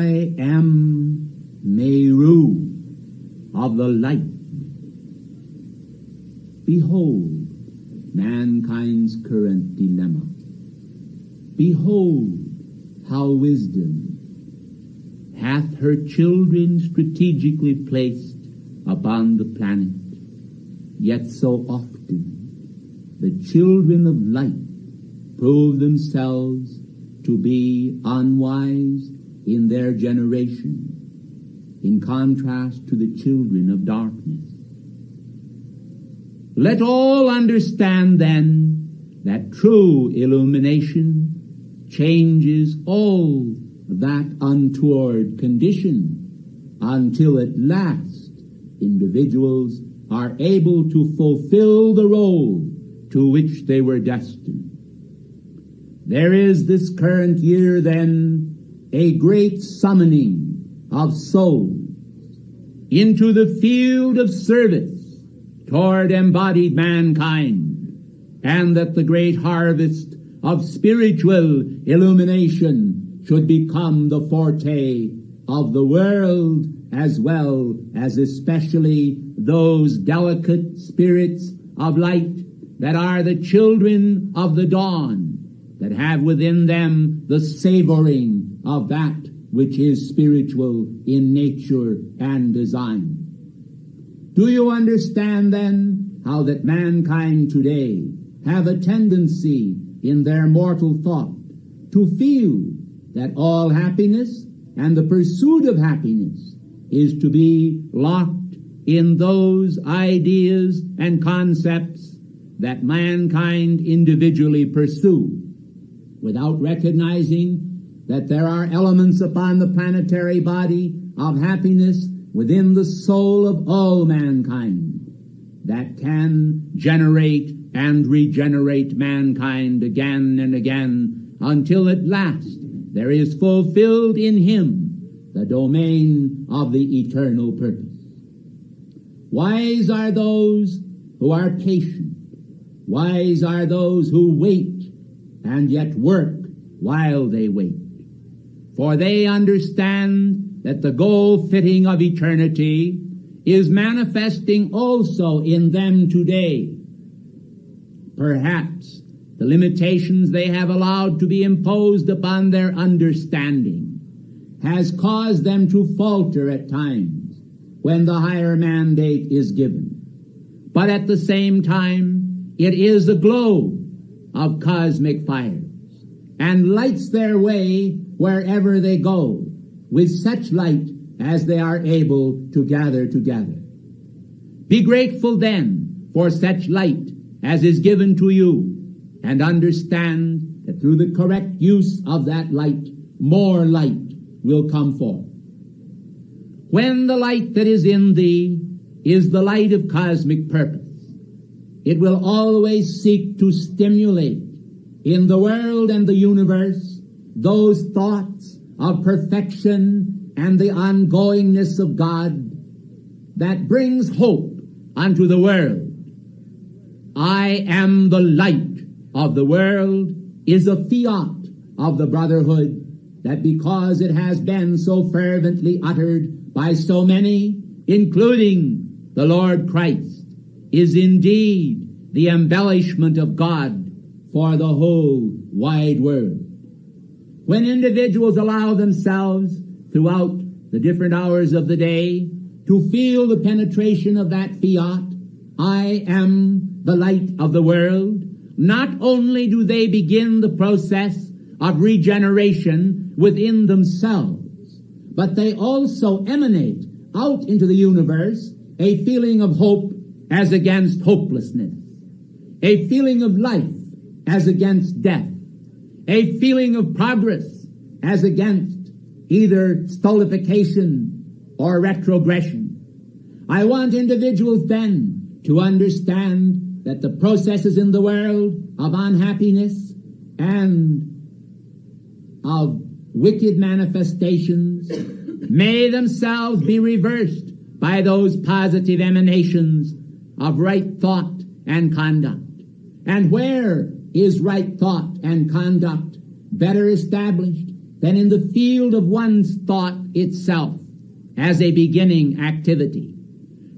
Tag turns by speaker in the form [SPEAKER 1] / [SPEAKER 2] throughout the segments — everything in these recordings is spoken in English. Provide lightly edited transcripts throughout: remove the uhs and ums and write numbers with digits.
[SPEAKER 1] I am MERÚ of the light. Behold mankind's current dilemma. Behold how wisdom hath her children strategically placed upon the planet. Yet so often the children of light prove themselves to be unwise in their generation, in contrast to the children of darkness. Let all understand then that true illumination changes all that untoward condition until at last individuals are able to fulfill the role to which they were destined. There is this current year then a great summoning of souls into the field of service toward embodied mankind, and that the great harvest of spiritual illumination should become the forte of the world, as well as especially those delicate spirits of light that are the children of the dawn, that have within them the savoring of that which is spiritual in nature and design. Do you understand then how that mankind today have a tendency in their mortal thought to feel that all happiness and the pursuit of happiness is to be locked in those ideas and concepts that mankind individually pursue, without recognizing that there are elements upon the planetary body of happiness within the soul of all mankind that can generate and regenerate mankind again and again until at last there is fulfilled in him the domain of the eternal purpose. Wise are those who are patient. Wise are those who wait and yet work while they wait. For they understand that the goal-fitting of eternity is manifesting also in them today. Perhaps the limitations they have allowed to be imposed upon their understanding has caused them to falter at times when the higher mandate is given. But at the same time, it is a glow of cosmic fires and lights their way wherever they go with such light as they are able to gather together. Be grateful then for such light as is given to you, and understand that through the correct use of that light, more light will come forth. When the light that is in thee is the light of cosmic purpose, it will always seek to stimulate in the world and the universe those thoughts of perfection and the ongoingness of God that brings hope unto the world. I am the light of the world is a fiat of the brotherhood that, because it has been so fervently uttered by so many, including the Lord Christ, is indeed the embellishment of God for the whole wide world. When individuals allow themselves throughout the different hours of the day to feel the penetration of that fiat, I am the light of the world, not only do they begin the process of regeneration within themselves, but they also emanate out into the universe a feeling of hope as against hopelessness, a feeling of life as against death, a feeling of progress as against either stultification or retrogression. I want individuals then to understand that the processes in the world of unhappiness and of wicked manifestations may themselves be reversed by those positive emanations of right thought and conduct. And where is right thought and conduct better established than in the field of one's thought itself as a beginning activity.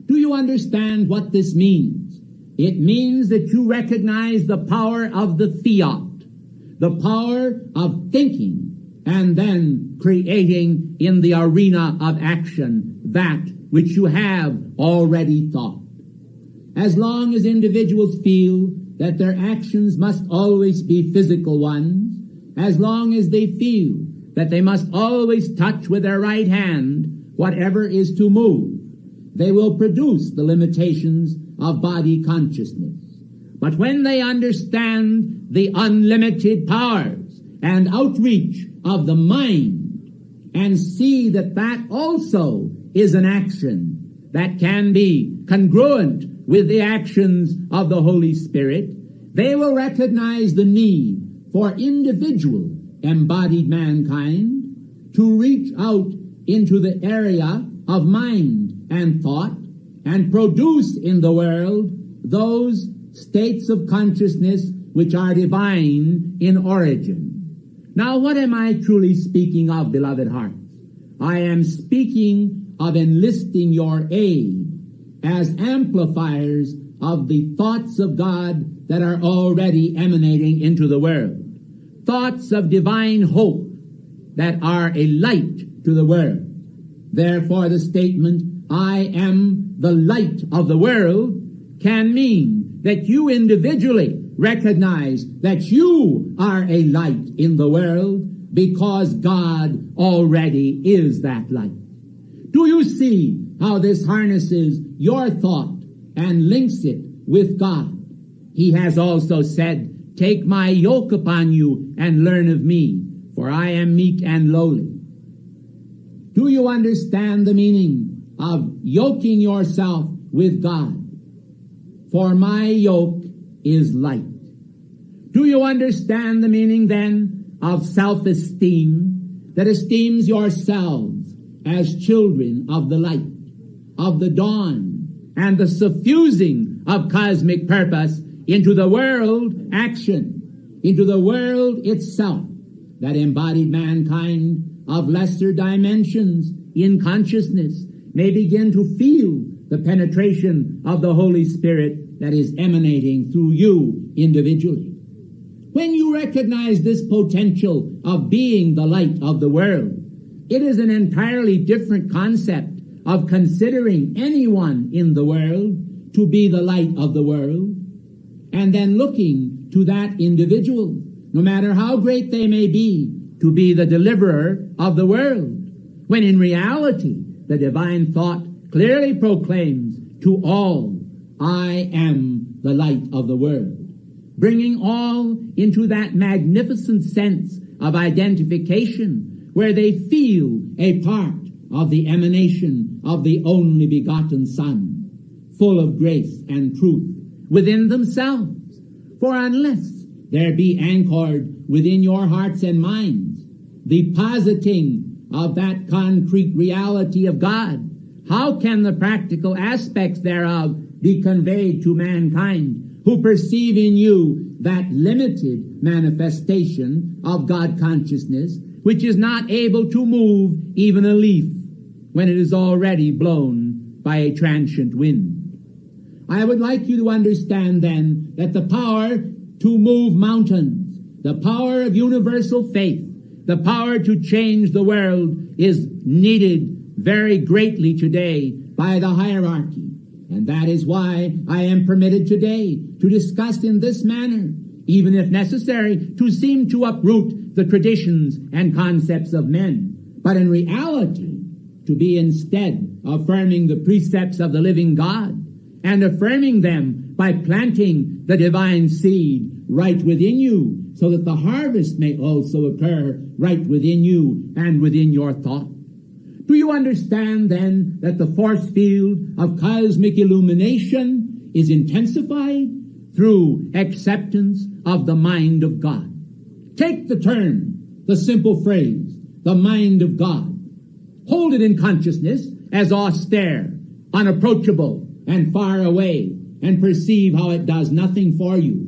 [SPEAKER 1] Do you understand what this means? It means that you recognize the power of the fiat, the power of thinking and then creating in the arena of action that which you have already thought. As long as individuals feel that their actions must always be physical ones, as long as they feel that they must always touch with their right hand whatever is to move, they will produce the limitations of body consciousness. But when they understand the unlimited powers and outreach of the mind and see that that also is an action that can be congruent with the actions of the Holy Spirit, they will recognize the need for individual embodied mankind to reach out into the area of mind and thought and produce in the world those states of consciousness which are divine in origin. Now, what am I truly speaking of, beloved hearts? I am speaking of enlisting your aid as amplifiers of the thoughts of God that are already emanating into the world. Thoughts of divine hope that are a light to the world. Therefore, the statement, I am the light of the world, can mean that you individually recognize that you are a light in the world because God already is that light. Do you see how this harnesses your thought and links it with God? He has also said, take my yoke upon you and learn of me, for I am meek and lowly. Do you understand the meaning of yoking yourself with God? For my yoke is light. Do you understand the meaning then of self-esteem, that esteems yourselves as children of the light, of the dawn, and the suffusing of cosmic purpose into the world action, into the world itself, that embodied mankind of lesser dimensions in consciousness may begin to feel the penetration of the Holy Spirit that is emanating through you individually. When you recognize this potential of being the light of the world, it is an entirely different concept of considering anyone in the world to be the light of the world, and then looking to that individual, no matter how great they may be, to be the deliverer of the world, when in reality the divine thought clearly proclaims to all, I am the light of the world, bringing all into that magnificent sense of identification where they feel a part of the emanation of the only begotten Son, full of grace and truth within themselves. For unless there be anchored within your hearts and minds the positing of that concrete reality of God, how can the practical aspects thereof be conveyed to mankind who perceive in you that limited manifestation of God consciousness which is not able to move even a leaf when it is already blown by a transient wind? I would like you to understand then that the power to move mountains, the power of universal faith, the power to change the world is needed very greatly today by the hierarchy. And that is why I am permitted today to discuss in this manner, even if necessary, to seem to uproot the traditions and concepts of men, but in reality to be instead affirming the precepts of the living God and affirming them by planting the divine seed right within you, so that the harvest may also occur right within you and within your thought. Do you understand then that the force field of cosmic illumination is intensified through acceptance of the mind of God? Take the term, the simple phrase, the mind of God. Hold it in consciousness as austere, unapproachable, and far away, and perceive how it does nothing for you.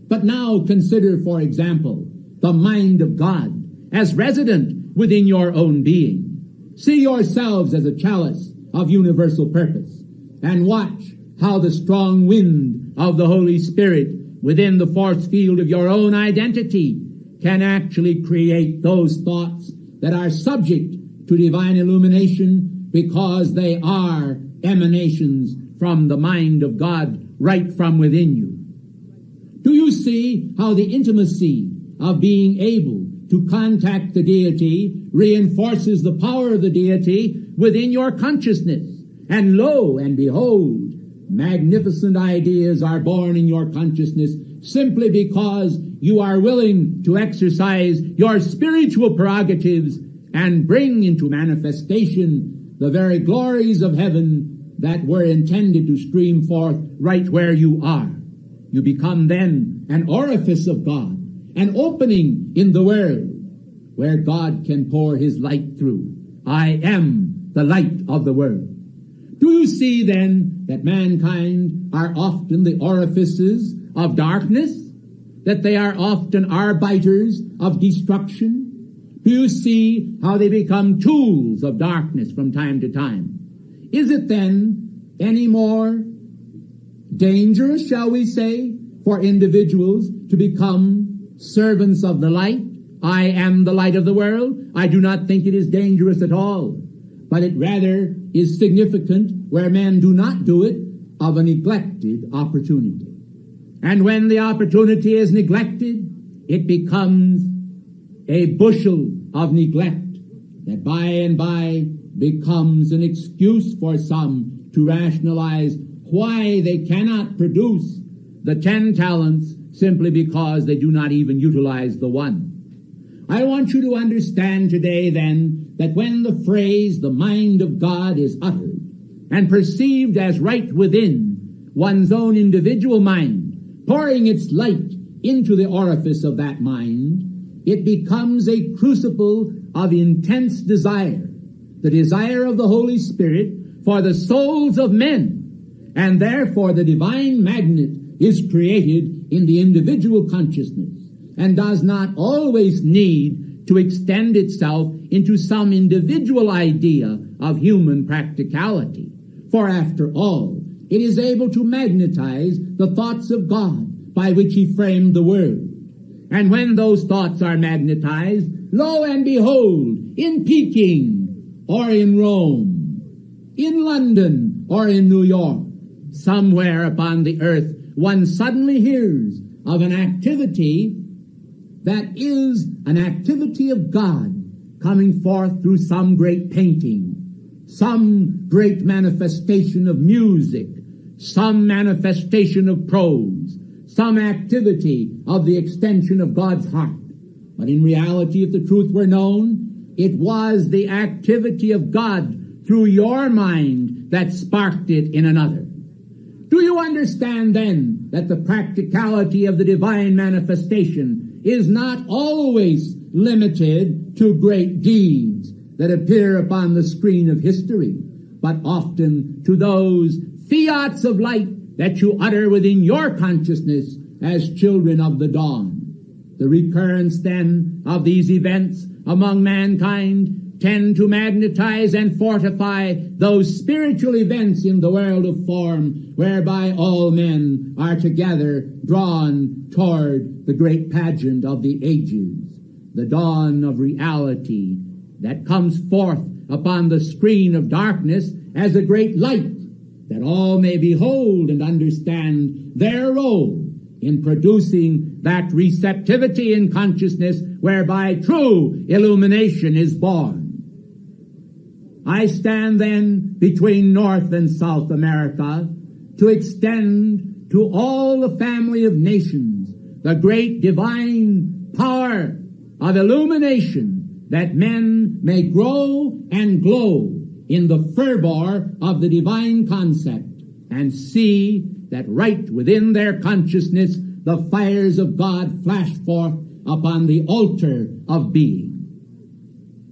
[SPEAKER 1] But now consider, for example, the mind of God as resident within your own being. See yourselves as a chalice of universal purpose, and watch how the strong wind of the Holy Spirit within the force field of your own identity can actually create those thoughts that are subject to divine illumination, because they are emanations from the mind of God right from within you. Do you see how the intimacy of being able to contact the deity reinforces the power of the deity within your consciousness? And lo and behold, magnificent ideas are born in your consciousness simply because you are willing to exercise your spiritual prerogatives and bring into manifestation the very glories of heaven that were intended to stream forth right where you are. You become then an orifice of God, an opening in the world where God can pour his light through. I am the light of the world. Do you see then that mankind are often the orifices of darkness, that they are often arbiters of destruction? Do you see how they become tools of darkness from time to time? Is it then any more dangerous, shall we say, for individuals to become servants of the light? I am the light of the world. I do not think it is dangerous at all, but it rather is significant, where men do not do it, of a neglected opportunity. And when the opportunity is neglected, it becomes a bushel of neglect that by and by becomes an excuse for some to rationalize why they cannot produce the 10 talents simply because they do not even utilize the one. I want you to understand today then that when the phrase the mind of God is uttered and perceived as right within one's own individual mind, pouring its light into the orifice of that mind, it becomes a crucible of intense desire, the desire of the Holy Spirit for the souls of men, and therefore the divine magnet is created in the individual consciousness and does not always need to extend itself into some individual idea of human practicality. For after all, it is able to magnetize the thoughts of God by which he framed the world. And when those thoughts are magnetized, lo and behold, in Peking or in Rome, in London or in New York, somewhere upon the earth, one suddenly hears of an activity that is an activity of God coming forth through some great painting, some great manifestation of music, some manifestation of prose, some activity of the extension of God's heart. But in reality, if the truth were known, it was the activity of God through your mind that sparked it in another. Do you understand then that the practicality of the divine manifestation is not always limited to great deeds that appear upon the screen of history, but often to those fiats of light that you utter within your consciousness as children of the dawn? The recurrence then of these events among mankind tend to magnetize and fortify those spiritual events in the world of form whereby all men are together drawn toward the great pageant of the ages, the dawn of reality that comes forth upon the screen of darkness as a great light, that all may behold and understand their role in producing that receptivity in consciousness whereby true illumination is born. I stand then between North and South America to extend to all the family of nations the great divine power of illumination, that men may grow and glow in the fervor of the divine concept and see that right within their consciousness the fires of God flash forth upon the altar of being.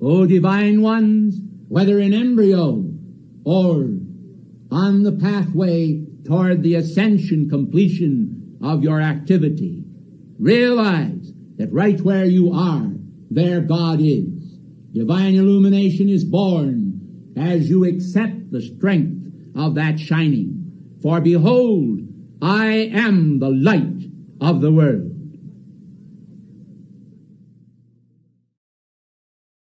[SPEAKER 1] O divine ones, whether in embryo or on the pathway toward the ascension completion of your activity, realize that right where you are their God is. Divine illumination is born as you accept the strength of that shining. For behold, I am the light of the world.